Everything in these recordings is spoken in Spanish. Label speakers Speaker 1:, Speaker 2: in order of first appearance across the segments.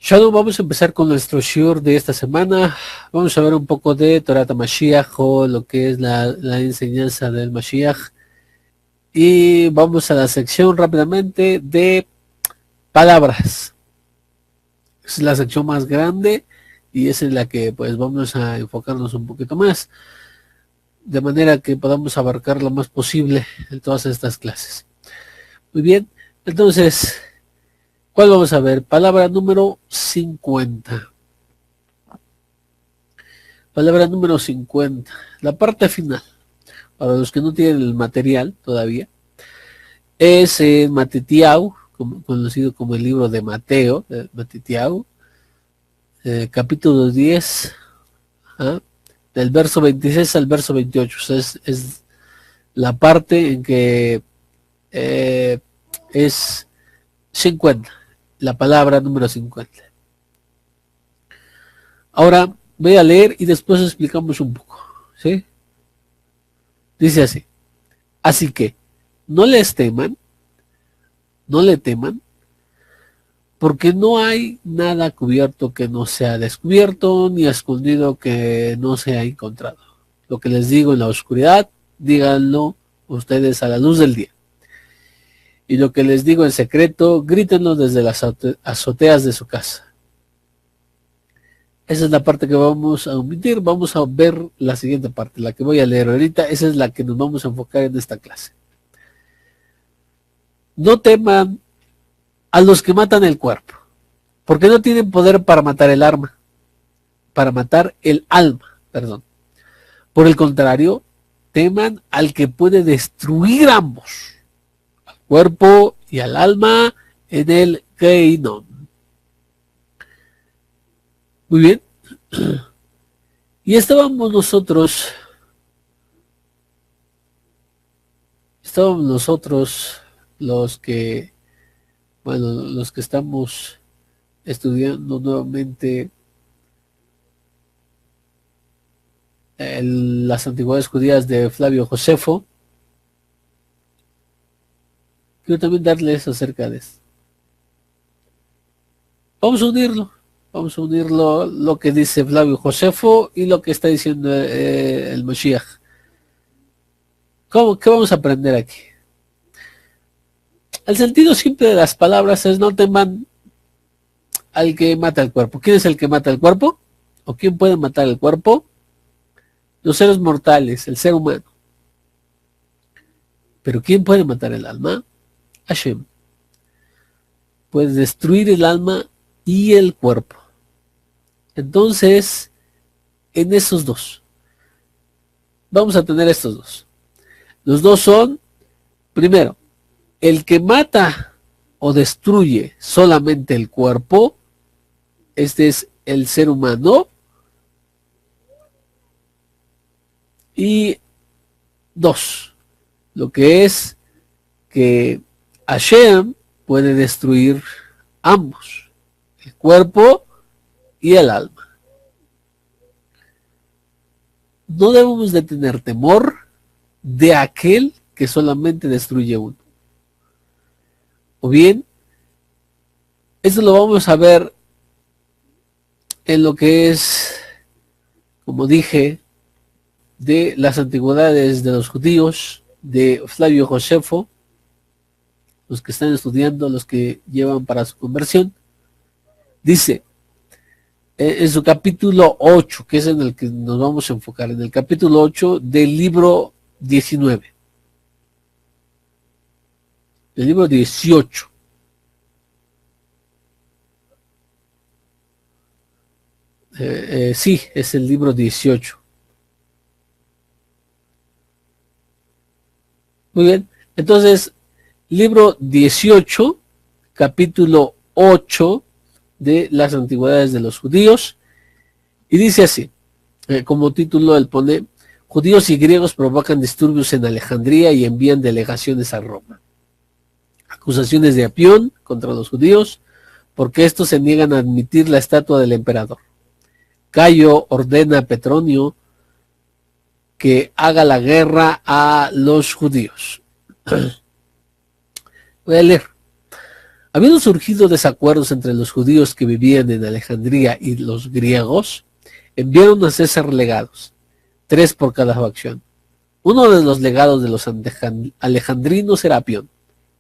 Speaker 1: Shalom, vamos a empezar con nuestro shiur de esta semana. Vamos a ver un poco de Torat Mashiach o lo que es la enseñanza del Mashiach. Y vamos a la sección rápidamente de palabras. Es la sección más grande y es en la que pues vamos a enfocarnos un poquito más, de manera que podamos abarcar lo más posible en todas estas clases. Muy bien, entonces, ¿cuál vamos a ver? Palabra número 50. Palabra número 50. La parte final, para los que no tienen el material todavía, es en Matitiau, conocido como el libro de Mateo, Matitiau, capítulo 10, del verso 26 al verso 28. O sea, es la parte en que es 50, la palabra número 50. Ahora voy a leer y después explicamos un poco, ¿sí? Dice así: así que no les teman, no le teman, porque no hay nada cubierto que no sea descubierto, ni escondido que no sea encontrado. Lo que les digo en la oscuridad, díganlo ustedes a la luz del día. Y lo que les digo en secreto, grítenlo desde las azoteas de su casa. Esa es la parte que vamos a omitir. Vamos a ver la siguiente parte, la que voy a leer ahorita. Esa es la que nos vamos a enfocar en esta clase. No teman a los que matan el cuerpo, porque no tienen poder para matar el alma. Por el contrario, teman al que puede destruir ambos, al cuerpo y al alma, en el Gehinnom. Muy bien. Y estábamos nosotros los que estamos estudiando nuevamente las antigüedades judías de Flavio Josefo. Quiero también darles acerca de esto. Vamos a unirlo lo que dice Flavio Josefo y lo que está diciendo el Mashiach. ¿Qué vamos a aprender aquí? El sentido simple de las palabras es: no teman al que mata el cuerpo. ¿Quién es el que mata el cuerpo? ¿O quién puede matar el cuerpo? Los seres mortales, el ser humano. Pero ¿quién puede matar el alma? Hashem. Puede destruir el alma y el cuerpo. Entonces, en esos dos, vamos a tener estos dos. Los dos son, primero, el que mata o destruye solamente el cuerpo. Este es el ser humano. Y dos, lo que es que Hashem puede destruir ambos, el cuerpo y el alma. No debemos de tener temor de aquel que solamente destruye uno. O bien, esto lo vamos a ver en lo que es, como dije, de las antigüedades de los judíos, de Flavio Josefo, los que están estudiando, los que llevan para su conversión. Dice, en su capítulo 8, que es en el que nos vamos a enfocar, en el capítulo 8 del libro 19. El libro 18. Sí, es el libro 18. Muy bien, entonces, libro 18, capítulo 8 de las antigüedades de los judíos, y dice así, como título él pone: judíos y griegos provocan disturbios en Alejandría y envían delegaciones a Roma. Acusaciones de Apión contra los judíos, porque estos se niegan a admitir la estatua del emperador. Cayo ordena a Petronio que haga la guerra a los judíos. Voy a leer. Habiendo surgido desacuerdos entre los judíos que vivían en Alejandría y los griegos, enviaron a César legados, 3 por cada facción. Uno de los legados de los alejandrinos era Apión,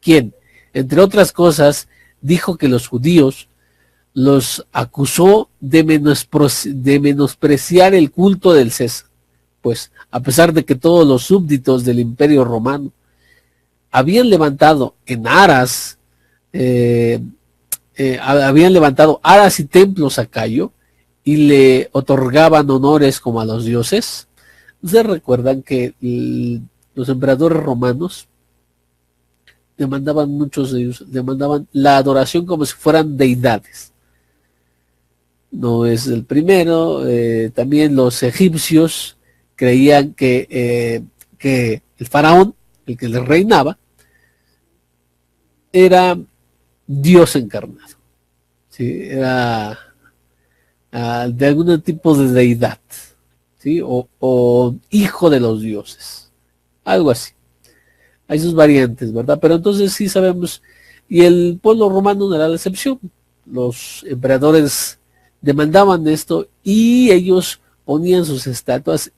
Speaker 1: quien, entre otras cosas, dijo que los judíos los acusó de menospreciar el culto del César, pues a pesar de que todos los súbditos del Imperio Romano habían levantado aras y templos a Cayo y le otorgaban honores como a los dioses. Ustedes recuerdan que los emperadores romanos muchos de ellos demandaban la adoración como si fueran deidades. No es el primero. También los egipcios creían que el faraón, el que les reinaba, era Dios encarnado, ¿sí? Era de algún tipo de deidad, ¿sí? O hijo de los dioses, algo así. Hay sus variantes, ¿verdad? Pero entonces sí sabemos, y el pueblo romano no era la excepción. Los emperadores demandaban esto y ellos ponían sus estatuas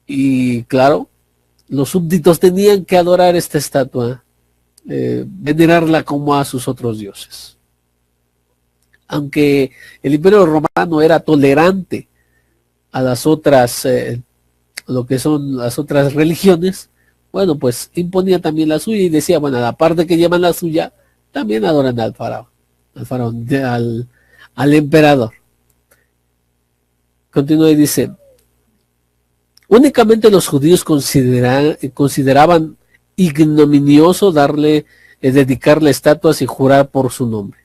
Speaker 1: y claro, los súbditos tenían que adorar esta estatua, venerarla como a sus otros dioses. Aunque el Imperio Romano era tolerante a las otras, lo que son las otras religiones, bueno, pues imponía también la suya y decía, bueno, a la parte que llevan la suya, también adoran al faraón, al emperador. Continúa y dice, únicamente los judíos consideraban ignominioso dedicarle estatuas y jurar por su nombre.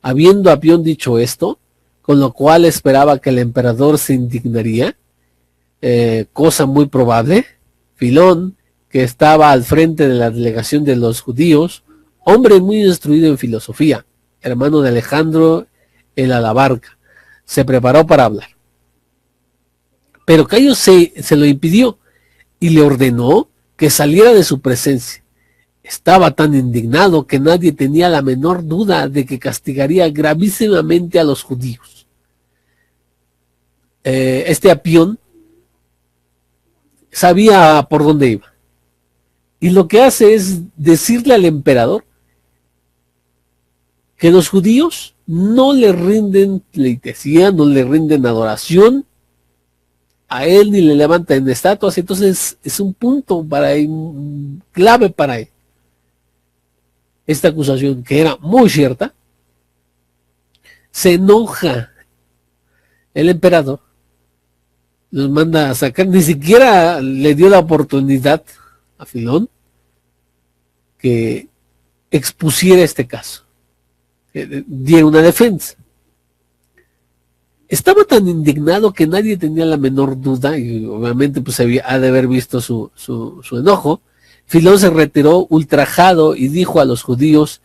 Speaker 1: Habiendo Apión dicho esto, con lo cual esperaba que el emperador se indignaría, cosa muy probable, Filón, que estaba al frente de la delegación de los judíos, hombre muy instruido en filosofía, hermano de Alejandro el Alabarca, se preparó para hablar. Pero Cayo se lo impidió y le ordenó que saliera de su presencia. Estaba tan indignado que nadie tenía la menor duda de que castigaría gravísimamente a los judíos. Este Apión sabía por dónde iba. Y lo que hace es decirle al emperador que los judíos no le rinden pleitesía, no le rinden adoración a él ni le levantan estatuas. Entonces es un punto clave para él. Esta acusación, que era muy cierta, se enoja el emperador, los manda a sacar, ni siquiera le dio la oportunidad a Filón que expusiera este caso, que diera una defensa. Estaba tan indignado que nadie tenía la menor duda, y obviamente pues ha de haber visto su enojo. Filón se retiró ultrajado y dijo a los judíos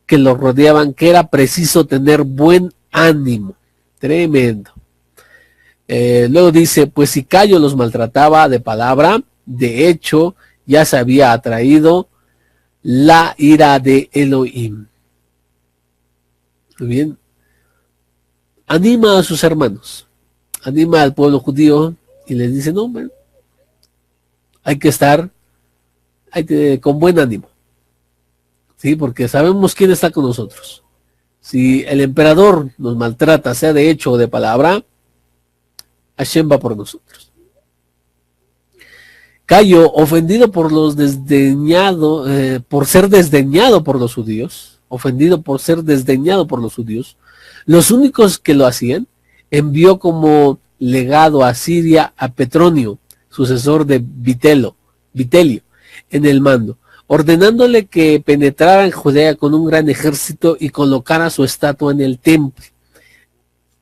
Speaker 1: que lo rodeaban que era preciso tener buen ánimo. Tremendo. Luego dice, pues si Cayo los maltrataba de palabra, de hecho ya se había atraído la ira de Elohim. Muy bien. Anima a sus hermanos, anima al pueblo judío y les dice, no, bueno, hay que estar con buen ánimo, ¿sí? Porque sabemos quién está con nosotros. Si el emperador nos maltrata, sea de hecho o de palabra, Hashem va por nosotros. Cayo, ofendido por ser desdeñado por los judíos, los únicos que lo hacían, envió como legado a Siria a Petronio, sucesor de Vitelio, en el mando, ordenándole que penetrara en Judea con un gran ejército y colocara su estatua en el templo.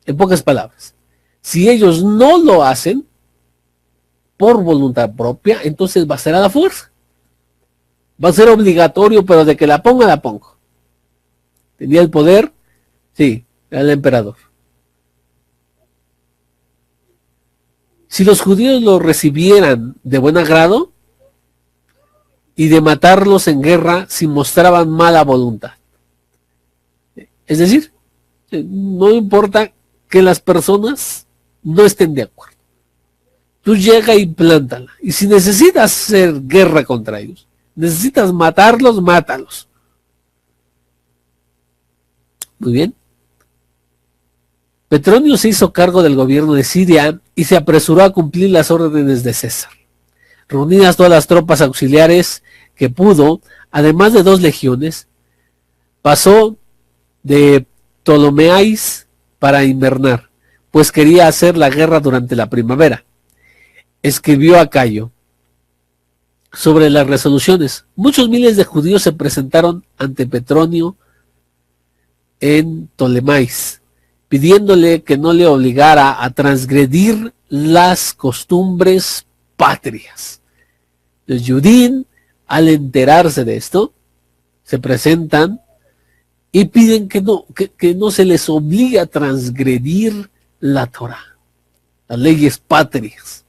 Speaker 1: En pocas palabras, si ellos no lo hacen por voluntad propia, entonces va a ser a la fuerza. Va a ser obligatorio, pero de que la ponga, la pongo. Tenía el poder, sí, era el emperador. Si los judíos lo recibieran de buen agrado y de matarlos en guerra si mostraban mala voluntad. Es decir, no importa que las personas no estén de acuerdo. Tú llega y plántala. Y si necesitas hacer guerra contra ellos, necesitas matarlos, mátalos. Muy bien. Petronio se hizo cargo del gobierno de Siria y se apresuró a cumplir las órdenes de César. Reunidas todas las tropas auxiliares que pudo, además de 2 legiones, pasó de Ptolomeais para invernar, pues quería hacer la guerra durante la primavera. Escribió a Cayo sobre las resoluciones. Muchos miles de judíos se presentaron ante Petronio en Ptolemais, pidiéndole que no le obligara a transgredir las costumbres patrias. Los judíos, al enterarse de esto, se presentan y piden que no se les obligue a transgredir la Torah, las leyes patrias.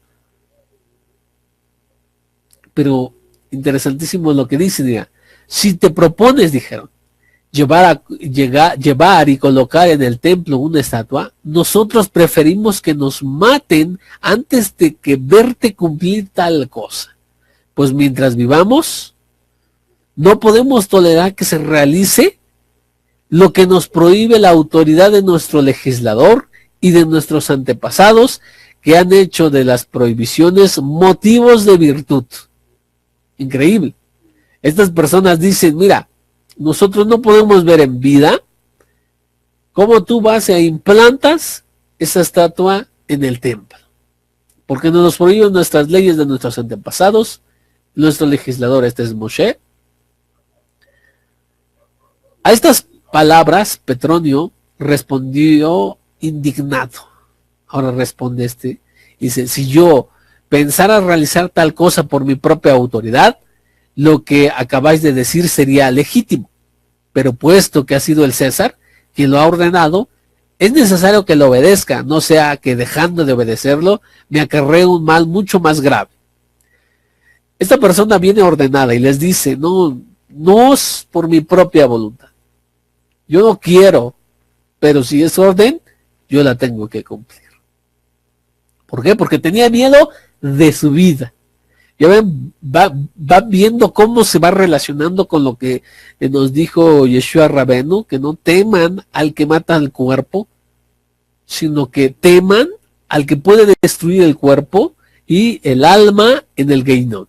Speaker 1: Pero interesantísimo lo que dicen, diga, si te propones, dijeron, llevar y colocar en el templo una estatua, nosotros preferimos que nos maten antes de que verte cumplir tal cosa. Pues mientras vivamos, no podemos tolerar que se realice lo que nos prohíbe la autoridad de nuestro legislador y de nuestros antepasados, que han hecho de las prohibiciones motivos de virtud. Increíble. Estas personas dicen, mira, nosotros no podemos ver en vida cómo tú vas e implantas esa estatua en el templo, porque nos prohíben nuestras leyes de nuestros antepasados, nuestro legislador, este es Moshe. A estas palabras, Petronio respondió indignado. Ahora responde dice, si yo pensara realizar tal cosa por mi propia autoridad, lo que acabáis de decir sería legítimo, pero puesto que ha sido el César quien lo ha ordenado, es necesario que lo obedezca, no sea que dejando de obedecerlo me acarree un mal mucho más grave. Esta persona viene ordenada y les dice, no es por mi propia voluntad. Yo no quiero, pero si es orden, yo la tengo que cumplir. ¿Por qué? Porque tenía miedo de su vida. Ya ven, va viendo cómo se va relacionando con lo que nos dijo Yeshua Rabenu, que no teman al que mata el cuerpo, sino que teman al que puede destruir el cuerpo y el alma en el Geinón.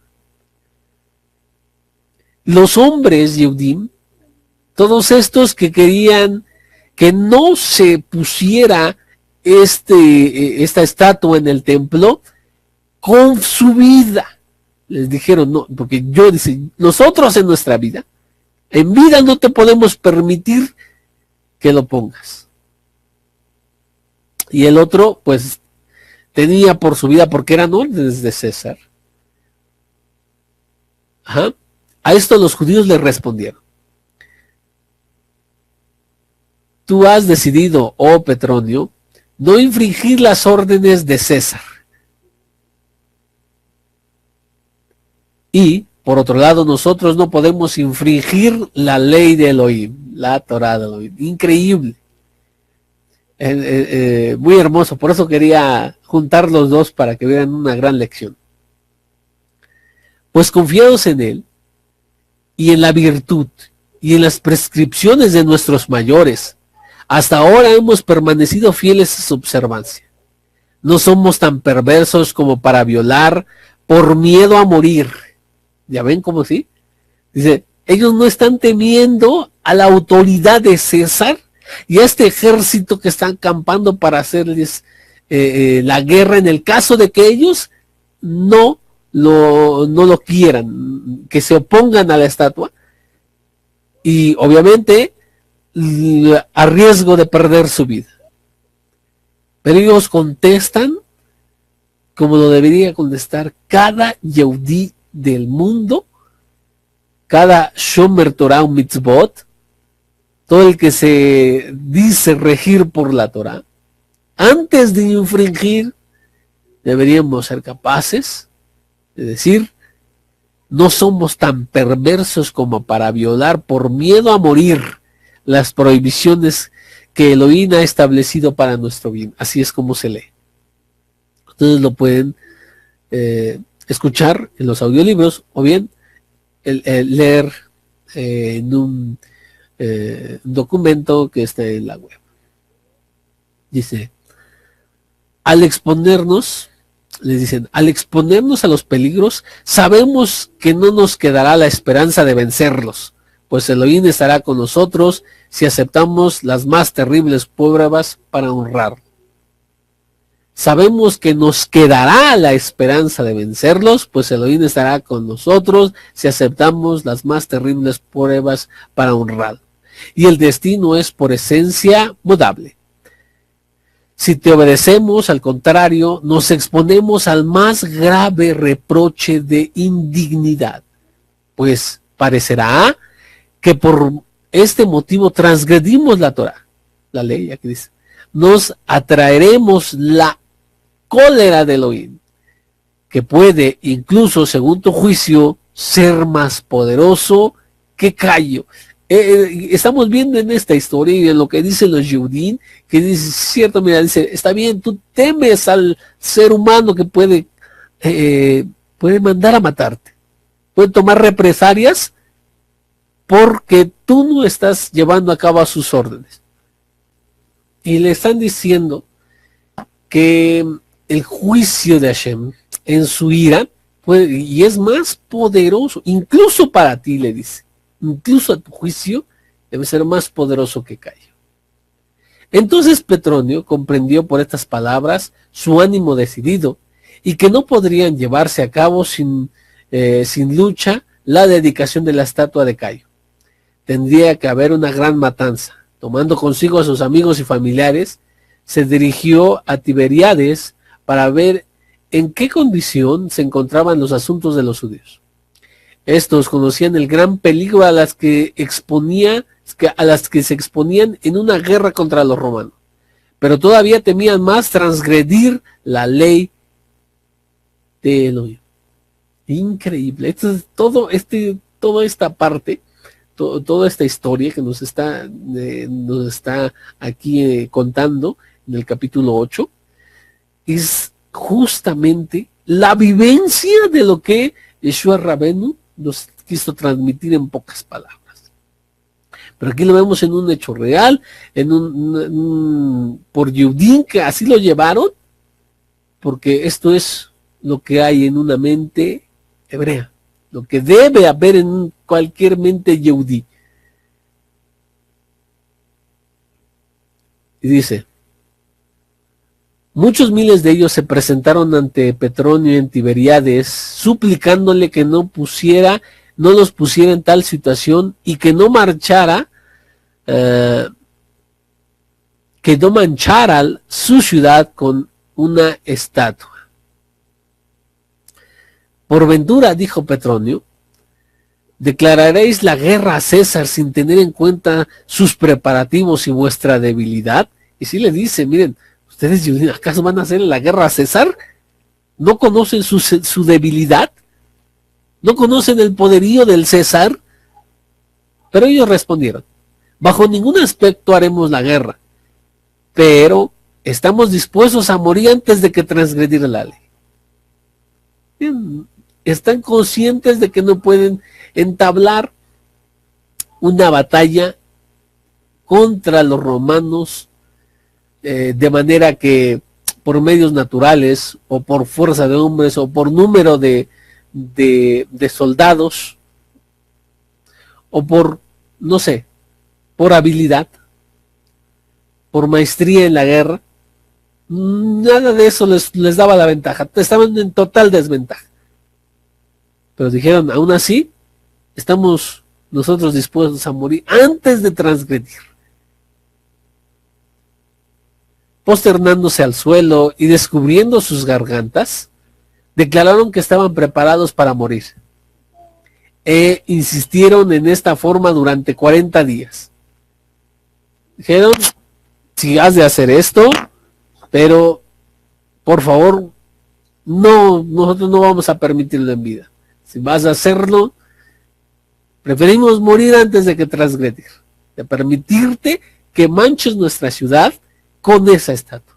Speaker 1: Los hombres Yehudim, todos estos que querían que no se pusiera esta estatua en el templo, con su vida les dijeron, no, porque dice, nosotros en nuestra vida, en vida no te podemos permitir que lo pongas. Y el otro, pues, tenía por su vida, porque eran órdenes de César. Ajá. A esto los judíos le respondieron, tú has decidido, oh Petronio, no infringir las órdenes de César. Y, por otro lado, nosotros no podemos infringir la ley de Elohim, la Torah de Elohim. Increíble. Muy hermoso. Por eso quería juntar los dos para que vieran una gran lección. Pues confiados en Él, y en la virtud, y en las prescripciones de nuestros mayores, hasta ahora hemos permanecido fieles a su observancia. No somos tan perversos como para violar por miedo a morir. ¿Ya ven cómo sí? Dice, ellos no están temiendo a la autoridad de César y a este ejército que están acampando para hacerles la guerra en el caso de que ellos no lo quieran, que se opongan a la estatua y obviamente a riesgo de perder su vida. Pero ellos contestan como lo debería contestar cada Yehudí del mundo, cada Shomer Torah Mitzvot, todo el que se dice regir por la Torah. Antes de infringir, deberíamos ser capaces de decir, no somos tan perversos como para violar por miedo a morir, las prohibiciones que Elohim ha establecido para nuestro bien. Así es como se lee. Ustedes lo pueden escuchar en los audiolibros o bien leer en un documento que está en la web. Dice, les dicen, al exponernos a los peligros, sabemos que no nos quedará la esperanza de vencerlos, pues Elohim estará con nosotros si aceptamos las más terribles pruebas para honrar. Sabemos que nos quedará la esperanza de vencerlos, pues Elohim estará con nosotros si aceptamos las más terribles pruebas para honrar. Y el destino es por esencia mudable. Si te obedecemos, al contrario, nos exponemos al más grave reproche de indignidad, pues parecerá que por este motivo transgredimos la Torah, la ley, aquí dice, nos atraeremos la cólera de Elohim, que puede incluso, según tu juicio, ser más poderoso que Cayo. Estamos viendo en esta historia y en lo que dicen los Yehudim, que dice, cierto, mira, dice, está bien, tú temes al ser humano que puede mandar a matarte, puede tomar represalias porque tú no estás llevando a cabo sus órdenes. Y le están diciendo que el juicio de Hashem en su ira y es más poderoso, incluso para ti, le dice. Incluso a tu juicio debe ser más poderoso que Cayo. Entonces Petronio comprendió por estas palabras su ánimo decidido y que no podrían llevarse a cabo sin lucha la dedicación de la estatua de Cayo. Tendría que haber una gran matanza. Tomando consigo a sus amigos y familiares, se dirigió a Tiberíades para ver en qué condición se encontraban los asuntos de los judíos. Estos conocían el gran peligro a las que se exponían en una guerra contra los romanos, pero todavía temían más transgredir la ley de Elohim. Increíble. Toda esta parte, toda esta historia que nos está aquí contando en el capítulo 8, es justamente la vivencia de lo que Yeshua Rabenu nos quiso transmitir en pocas palabras. Pero aquí lo vemos en un hecho real, por Yehudim, que así lo llevaron, porque esto es lo que hay en una mente hebrea, lo que debe haber en cualquier mente yehudí. Y dice, muchos miles de ellos se presentaron ante Petronio en Tiberíades, suplicándole que no los pusiera en tal situación y que no manchara su ciudad con una estatua. Por ventura, dijo Petronio, ¿declararéis la guerra a César sin tener en cuenta sus preparativos y vuestra debilidad? Y si le dice, miren, ¿ustedes acaso van a hacer la guerra a César? ¿No conocen su debilidad? ¿No conocen el poderío del César? Pero ellos respondieron, bajo ningún aspecto haremos la guerra, pero estamos dispuestos a morir antes de que transgredir la ley. Bien, están conscientes de que no pueden entablar una batalla contra los romanos de manera que por medios naturales o por fuerza de hombres o por número de soldados o por, no sé, por habilidad, por maestría en la guerra, nada de eso les daba la ventaja, estaban en total desventaja. Pero dijeron, aún así, estamos nosotros dispuestos a morir antes de transgredir. Posternándose al suelo y descubriendo sus declararon que estaban preparados para morir. E insistieron en esta forma durante 40 días. Dijeron, si has de hacer esto, pero por favor, nosotros no vamos a permitirlo en vida. Si vas a hacerlo, preferimos morir antes de que transgredir. de permitirte que manches nuestra ciudad con esa estatua.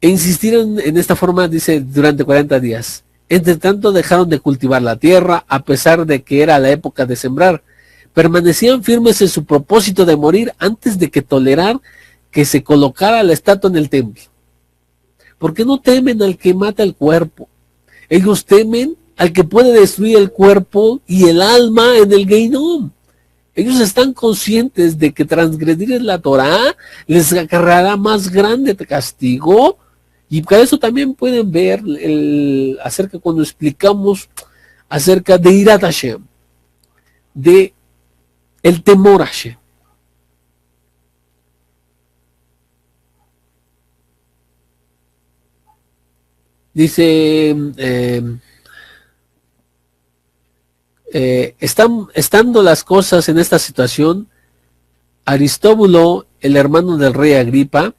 Speaker 1: E insistieron en esta forma, dice, durante 40 días. Entre tanto dejaron de cultivar la tierra, a pesar de que era la época de sembrar. Permanecían firmes en su propósito de morir antes de que tolerar que se colocara la estatua en el templo. Porque no temen al que mata el cuerpo. Ellos temen al que puede destruir el cuerpo y el alma en el Geinom. Ellos están conscientes de que transgredir la Torá les acarreará más grande castigo. Y para eso también pueden ver acerca cuando explicamos acerca de Irat Hashem, de el temor a Hashem. Dice, estando las cosas en esta situación, Aristóbulo, el hermano del rey Agripa,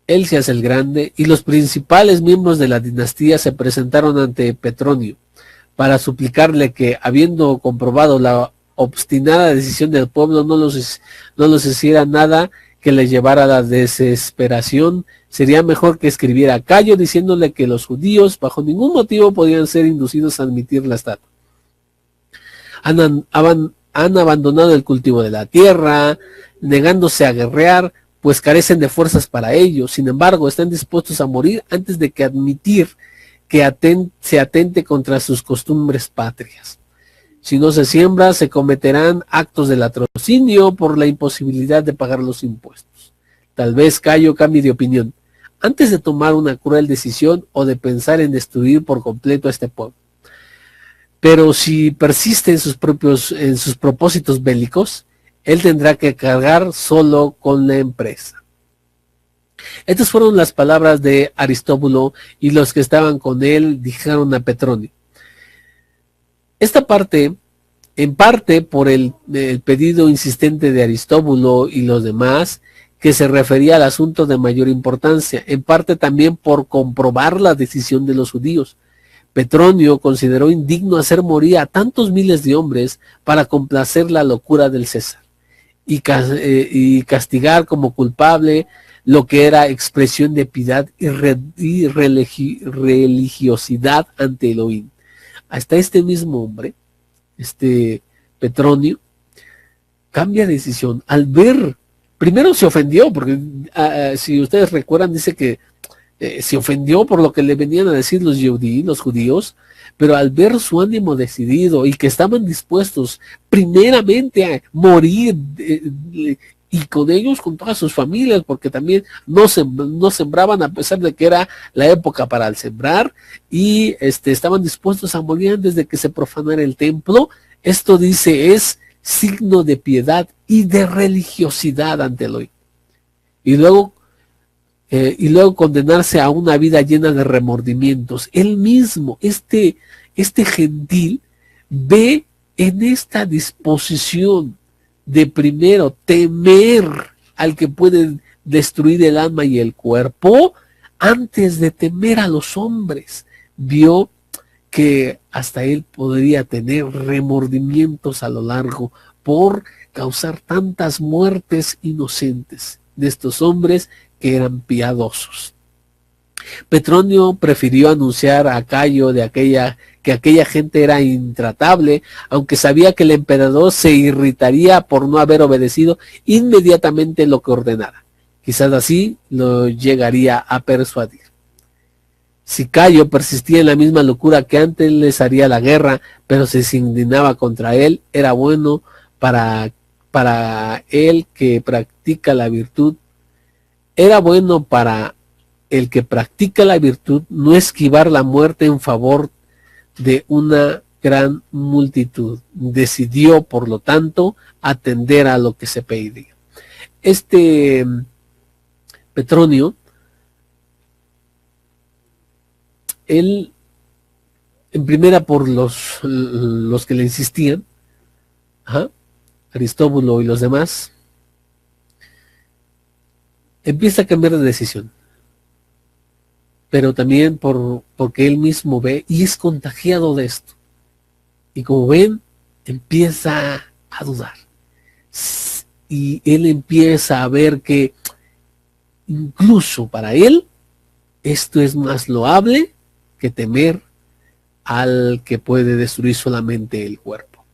Speaker 1: Elcias el Grande y los principales miembros de la dinastía se presentaron ante Petronio para suplicarle que, habiendo comprobado la obstinada decisión del pueblo, no los hiciera nada que le llevara a la desesperación. Sería mejor que escribiera a Cayo diciéndole que los judíos bajo ningún motivo podían ser inducidos a admitir la estatua. Han abandonado el cultivo de la tierra, negándose a guerrear, pues carecen de fuerzas para ello. Sin embargo, están dispuestos a morir antes de que admitir que se atente contra sus costumbres patrias. Si no se siembra, se cometerán actos de latrocinio por la imposibilidad de pagar los impuestos. Tal vez Cayo cambie de opinión antes de tomar una cruel decisión o de pensar en destruir por completo a este pueblo. Pero si persiste en sus propósitos bélicos, él tendrá que cargar solo con la empresa. Estas fueron las palabras de Aristóbulo, y los que estaban con él dijeron a Petronio. Esta parte, en parte por el pedido insistente de Aristóbulo y los demás, que se refería al asunto de mayor importancia, en parte también por comprobar la decisión de los judíos. Petronio consideró indigno hacer morir a tantos miles de hombres para complacer la locura del César y castigar como culpable lo que era expresión de piedad y religiosidad ante Elohim. Hasta este mismo hombre, Petronio, cambia de decisión al ver, primero se ofendió, porque si ustedes recuerdan, dice que se ofendió por lo que le venían a decir los judíos, pero al ver su ánimo decidido y que estaban dispuestos primeramente a morir y con ellos, con todas sus familias, porque también no sembraban a pesar de que era la época para el sembrar, y estaban dispuestos a morir antes de que se profanara el templo. Esto, dice, es signo de piedad y de religiosidad ante Elohim. Y luego condenarse a una vida llena de remordimientos. Él mismo, este gentil, ve en esta disposición de primero temer al que puede destruir el alma y el cuerpo, antes de temer a los hombres. Vio que hasta él podría tener remordimientos a lo largo por causar tantas muertes inocentes de estos hombres que eran piadosos. Petronio prefirió anunciar a Cayo que aquella gente era intratable, aunque sabía que el emperador se irritaría por no haber obedecido inmediatamente lo que ordenara. Quizás así lo llegaría a persuadir. Si Cayo persistía en la misma locura que antes, les haría la guerra, pero si se indignaba contra él, era bueno para él que practica la virtud. Era bueno para el que practica la virtud no esquivar la muerte en favor de una gran multitud. Decidió, por lo tanto, atender a lo que se pedía. Petronio, él, en primera por los que le insistían, Aristóbulo y los demás, empieza a cambiar de decisión. pero también porque él mismo ve y es contagiado de esto. Y como ven, empieza a dudar. Y él empieza a ver que incluso para él esto es más loable que temer al que puede destruir solamente el cuerpo.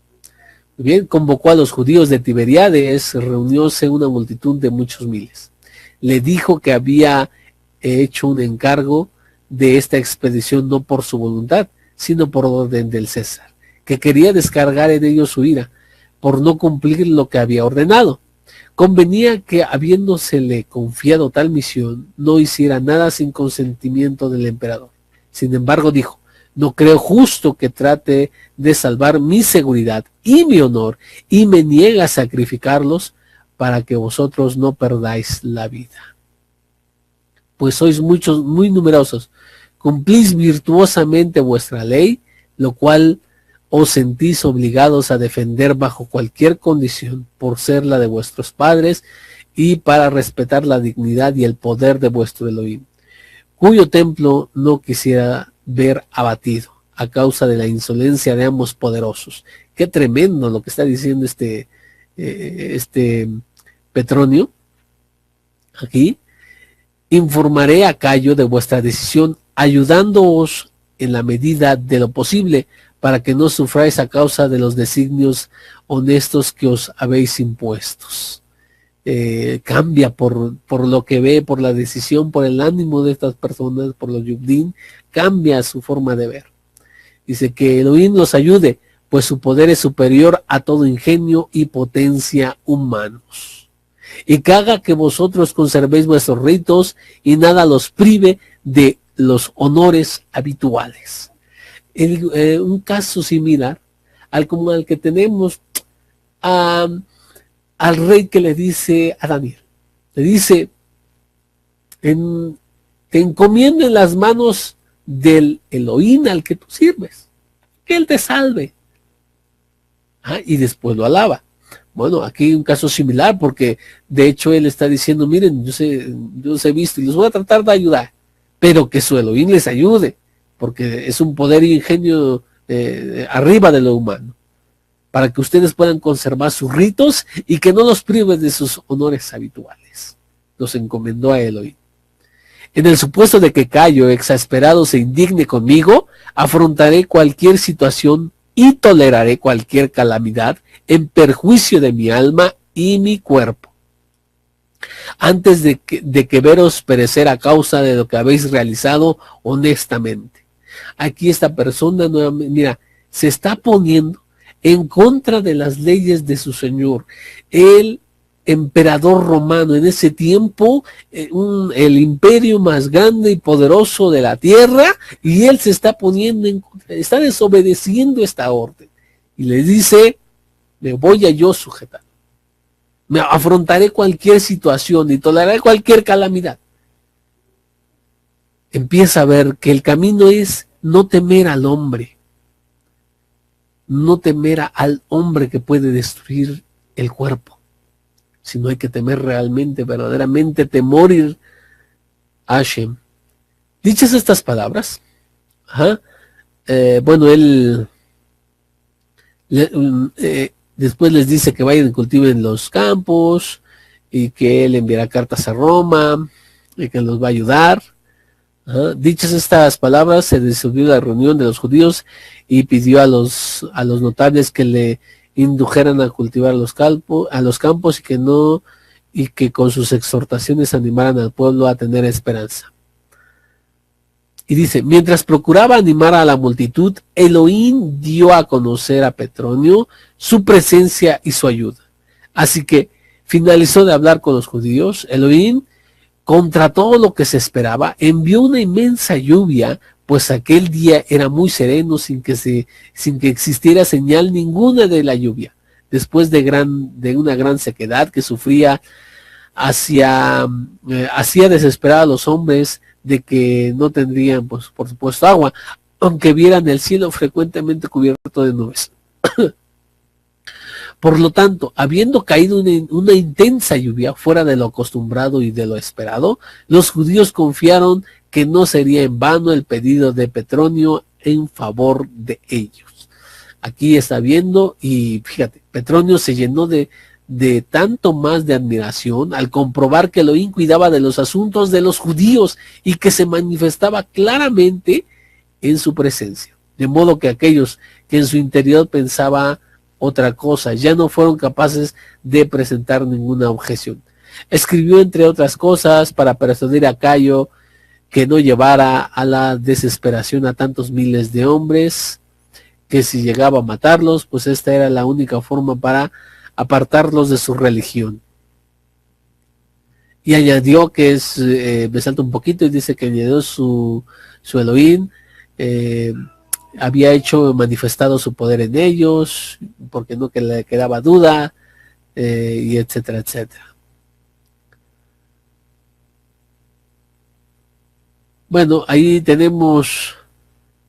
Speaker 1: Muy bien, convocó a los judíos de Tiberíades, reunióse una multitud de muchos miles. Le dijo que había hecho un encargo de esta expedición no por su voluntad, sino por orden del César, que quería descargar en ellos su ira por no cumplir lo que había ordenado. Convenía que, habiéndosele confiado tal misión, no hiciera nada sin consentimiento del emperador. Sin embargo, dijo: no creo justo que trate de salvar mi seguridad y mi honor y me niega a sacrificarlos para que vosotros no perdáis la vida. Pues sois muchos, muy numerosos, cumplís virtuosamente vuestra ley, lo cual os sentís obligados a defender bajo cualquier condición por ser la de vuestros padres y para respetar la dignidad y el poder de vuestro Elohim, cuyo templo no quisiera ver abatido a causa de la insolencia de ambos poderosos. Qué tremendo lo que está diciendo este Petronio aquí. Informaré a Cayo de vuestra decisión, ayudándoos en la medida de lo posible para que no sufráis a causa de los designios honestos que os habéis impuestos. Cambia por lo que ve, por la decisión, por el ánimo de estas personas, por los Yubdín, cambia su forma de ver. Dice que Elohim los ayude, pues su poder es superior a todo ingenio y potencia humanos. Y que haga que vosotros conservéis vuestros ritos y nada los prive de los honores habituales. Un caso similar al que tenemos al rey que le dice a Daniel. Le dice: te encomiendo en las manos del Elohim al que tú sirves, que él te salve. Y después lo alaba. Bueno, aquí hay un caso similar, porque de hecho él está diciendo: miren, yo los he visto y los voy a tratar de ayudar, pero que su Elohim les ayude, porque es un poder y ingenio arriba de lo humano, para que ustedes puedan conservar sus ritos y que no los prive de sus honores habituales. Los encomendó a Elohim. En el supuesto de que Cayo, exasperado, se indigne conmigo, afrontaré cualquier situación y toleraré cualquier calamidad en perjuicio de mi alma y mi cuerpo, antes de que veros perecer a causa de lo que habéis realizado honestamente. Aquí esta persona nuevamente, mira, se está poniendo en contra de las leyes de su señor, el emperador romano en ese tiempo, el imperio más grande y poderoso de la tierra, y él se está poniendo en contra, está desobedeciendo esta orden, y le dice: me voy a yo sujetar, me afrontaré cualquier situación y toleraré cualquier calamidad. Empieza a ver que el camino es no temer al hombre, no temer al hombre que puede destruir el cuerpo, sino hay que temer realmente, verdaderamente temor a Hashem. Dichas estas palabras, bueno, él después les dice que vayan y cultiven los campos y que él enviará cartas a Roma y que los va a ayudar. Dichas estas palabras, se disolvió la reunión de los judíos y pidió a los notables que le indujeran a cultivar los campos y que con sus exhortaciones animaran al pueblo a tener esperanza. Y dice: mientras procuraba animar a la multitud, Elohim dio a conocer a Petronio su presencia y su ayuda. Así que finalizó de hablar con los judíos. Elohim, contra todo lo que se esperaba, envió una inmensa lluvia, pues aquel día era muy sereno, sin que existiera señal ninguna de la lluvia. Después de una gran sequedad que sufría, hacía desesperar a los hombres de que no tendrían, pues, por supuesto, agua, aunque vieran el cielo frecuentemente cubierto de nubes. Por lo tanto, habiendo caído una intensa lluvia fuera de lo acostumbrado y de lo esperado, los judíos confiaron que no sería en vano el pedido de Petronio en favor de ellos. Aquí está viendo, y fíjate, Petronio se llenó de tanto más de admiración al comprobar que Elohim cuidaba de los asuntos de los judíos y que se manifestaba claramente en su presencia. De modo que aquellos que en su interior pensaba otra cosa ya no fueron capaces de presentar ninguna objeción. Escribió, entre otras cosas, para persuadir a Cayo que no llevara a la desesperación a tantos miles de hombres, que si llegaba a matarlos, pues esta era la única forma para apartarlos de su religión. Y añadió que me salta un poquito y dice que añadió su Elohim, había hecho manifestado su poder en ellos, porque no que le quedaba duda, y etcétera, etcétera. Bueno, ahí tenemos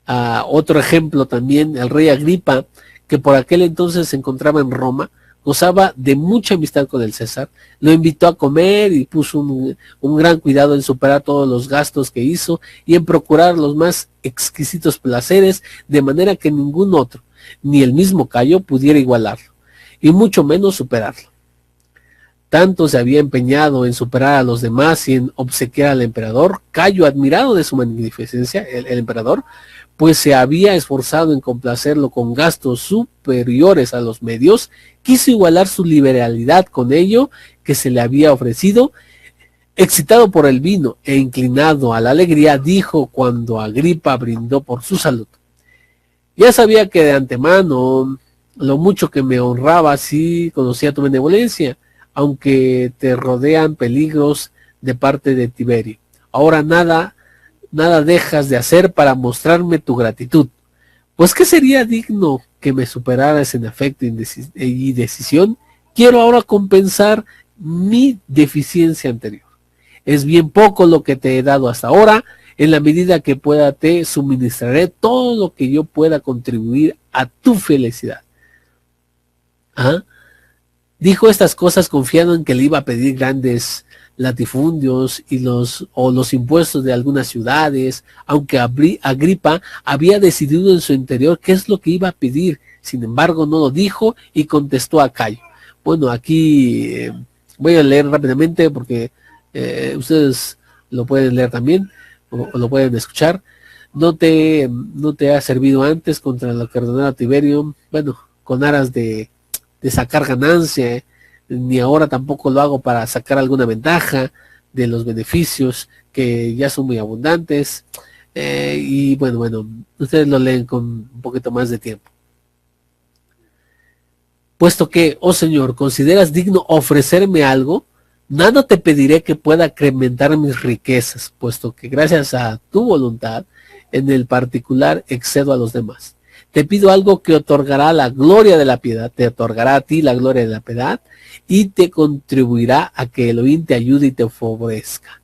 Speaker 1: otro ejemplo también, el rey Agripa, que por aquel entonces se encontraba en Roma, gozaba de mucha amistad con el César, lo invitó a comer y puso un gran cuidado en superar todos los gastos que hizo y en procurar los más exquisitos placeres, de manera que ningún otro, ni el mismo Cayo, pudiera igualarlo, y mucho menos superarlo. Tanto se había empeñado en superar a los demás y en obsequiar al emperador, Cayo, admirado de su magnificencia, el emperador, pues se había esforzado en complacerlo con gastos superiores a los medios, quiso igualar su liberalidad con ello que se le había ofrecido. Excitado por el vino e inclinado a la alegría, dijo cuando Agripa brindó por su salud: ya sabía que de antemano lo mucho que me honraba si conocía tu benevolencia, aunque te rodean peligros de parte de Tiberio. Ahora nada dejas de hacer para mostrarme tu gratitud. Pues que sería digno que me superaras en afecto y decisión. Quiero ahora compensar mi deficiencia anterior. Es bien poco lo que te he dado hasta ahora. En la medida que pueda te suministraré todo lo que yo pueda contribuir a tu felicidad. ¿Ah? Dijo estas cosas confiando en que le iba a pedir grandes latifundios y los impuestos de algunas ciudades, aunque Agripa había decidido en su interior qué es lo que iba a pedir. Sin embargo, no lo dijo y contestó a Cayo. Bueno, aquí voy a leer rápidamente porque ustedes lo pueden leer también o lo pueden escuchar. No te ha servido antes contra lo que ordenara Tiberio, bueno, con aras de sacar ganancia, ni ahora tampoco lo hago para sacar alguna ventaja de los beneficios que ya son muy abundantes, y bueno, ustedes lo leen con un poquito más de tiempo. Puesto que, oh Señor, consideras digno ofrecerme algo, nada te pediré que pueda incrementar mis riquezas, puesto que gracias a tu voluntad, en el particular excedo a los demás. Te pido algo que otorgará la gloria de la piedad, te otorgará a ti la gloria de la piedad y te contribuirá a que Elohim te ayude y te favorezca.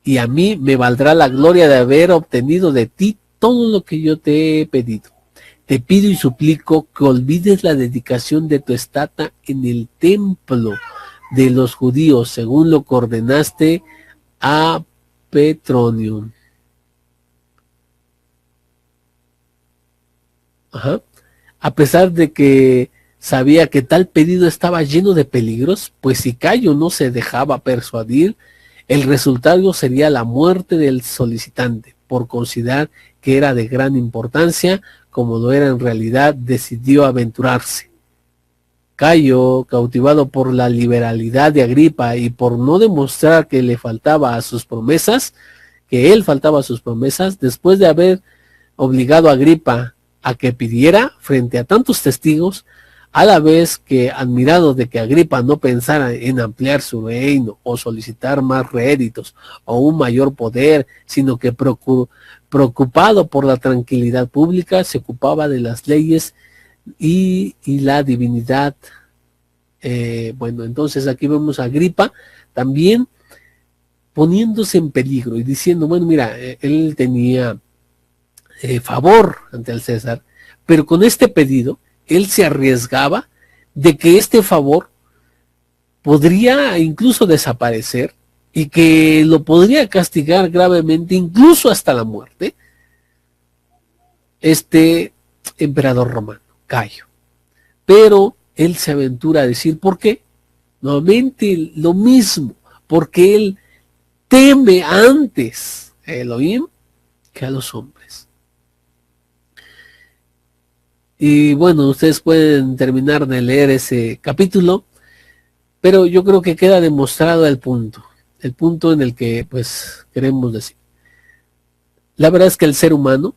Speaker 1: Y a mí me valdrá la gloria de haber obtenido de ti todo lo que yo te he pedido. Te pido y suplico que olvides la dedicación de tu estatua en el templo de los judíos, según lo que ordenaste a Petronio. A pesar de que sabía que tal pedido estaba lleno de peligros, pues si Cayo no se dejaba persuadir, el resultado sería la muerte del solicitante. Por considerar que era de gran importancia, como lo era en realidad, decidió aventurarse. Cayo, cautivado por la liberalidad de Agripa y por no demostrar que le faltaba a sus promesas, después de haber obligado a Agripa a que pidiera frente a tantos testigos, a la vez que, admirado de que Agripa no pensara en ampliar su reino o solicitar más réditos o un mayor poder, sino que preocupado por la tranquilidad pública, se ocupaba de las leyes y la divinidad. Bueno, entonces aquí vemos a Agripa también poniéndose en peligro y diciendo, bueno, mira, él tenía favor ante el César, pero con este pedido él se arriesgaba de que este favor podría incluso desaparecer y que lo podría castigar gravemente, incluso hasta la muerte, este emperador romano, Cayo. Pero él se aventura a decir, ¿por qué? Nuevamente lo mismo, porque él teme antes a Elohim que a los hombres. Y bueno, ustedes pueden terminar de leer ese capítulo, pero yo creo que queda demostrado el punto en el que pues queremos decir. La verdad es que el ser humano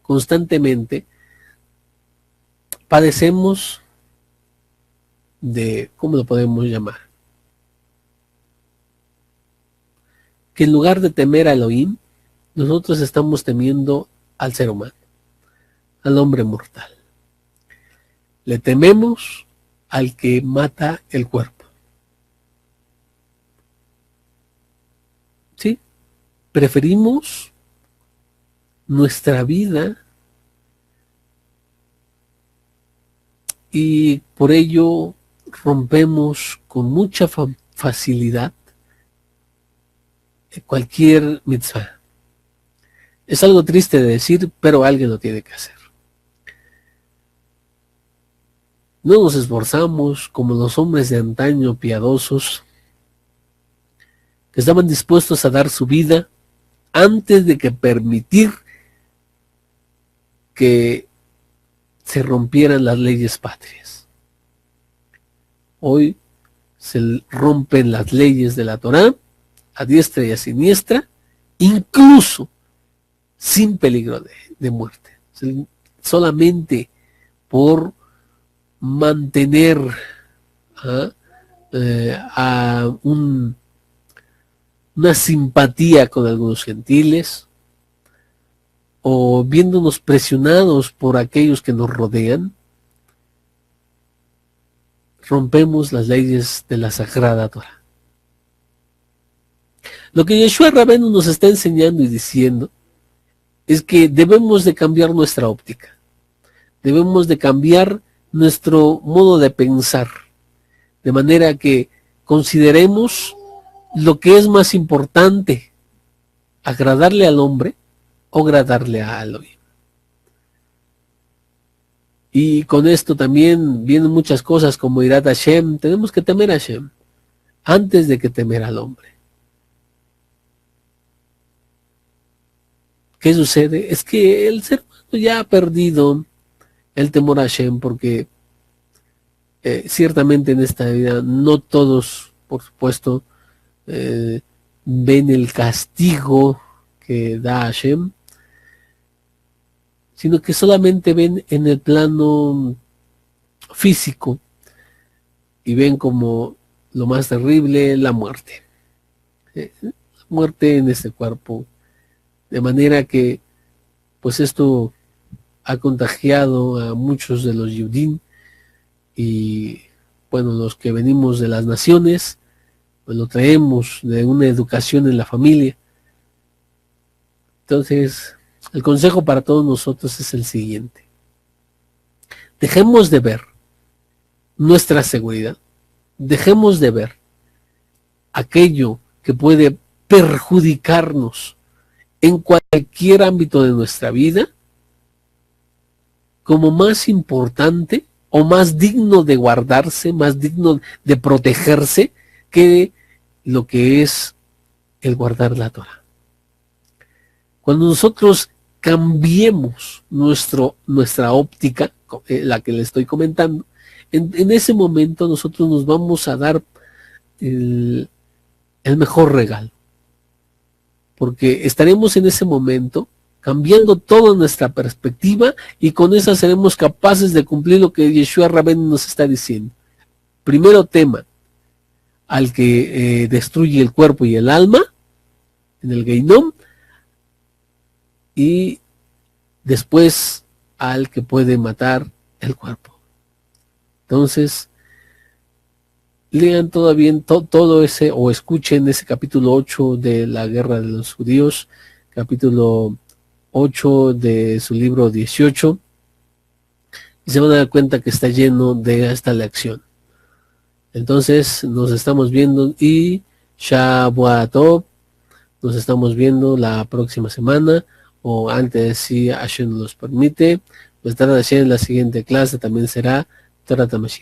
Speaker 1: constantemente padecemos de, ¿cómo lo podemos llamar? Que en lugar de temer a Elohim, nosotros estamos temiendo al ser humano, al hombre mortal. Le tememos al que mata el cuerpo. ¿Sí? Preferimos nuestra vida y por ello rompemos con mucha facilidad cualquier mitzvah. Es algo triste de decir, pero alguien lo tiene que hacer. No nos esforzamos como los hombres de antaño piadosos que estaban dispuestos a dar su vida antes de que permitir que se rompieran las leyes patrias. Hoy se rompen las leyes de la Torá a diestra y a siniestra, incluso sin peligro de muerte, solamente por mantener una simpatía con algunos gentiles, o viéndonos presionados por aquellos que nos rodean, rompemos las leyes de la Sagrada Torá. Lo que Yeshua Rabenu nos está enseñando y diciendo es que debemos de cambiar nuestra óptica, debemos de cambiar nuestro modo de pensar, de manera que consideremos lo que es más importante, agradarle al hombre o agradarle a Elohim. Y con esto también vienen muchas cosas como Irat Hashem. Tenemos que temer a Hashem antes de que temer al hombre. ¿Qué sucede? Es que el ser humano ya ha perdido el temor a Hashem, porque ciertamente en esta vida no todos, por supuesto, ven el castigo que da Hashem, sino que solamente ven en el plano físico y ven como lo más terrible la muerte. La muerte en este cuerpo. De manera que, pues esto ha contagiado a muchos de los Yudim, y bueno, los que venimos de las naciones, pues lo traemos de una educación en la familia. Entonces, el consejo para todos nosotros es el siguiente: dejemos de ver nuestra seguridad, dejemos de ver aquello que puede perjudicarnos en cualquier ámbito de nuestra vida como más importante o más digno de guardarse, más digno de protegerse que lo que es el guardar la Torah. Cuando nosotros cambiemos nuestra óptica, la que le estoy comentando, en ese momento nosotros nos vamos a dar el mejor regalo, porque estaremos en ese momento cambiando toda nuestra perspectiva, y con esa seremos capaces de cumplir lo que Yeshua Rabenu nos está diciendo. Primero tema al que destruye el cuerpo y el alma en el Geinom, y después al que puede matar el cuerpo. Entonces, lean todavía todo ese, o escuchen ese capítulo 8 de la Guerra de los Judíos, capítulo 8 de su libro 18, y se van a dar cuenta que está lleno de esta lección. Entonces nos estamos viendo y Shabbat Tov. Nos estamos viendo la próxima semana o antes si Hashem nos los permite. Pues en la siguiente clase también será Torah Mashiach.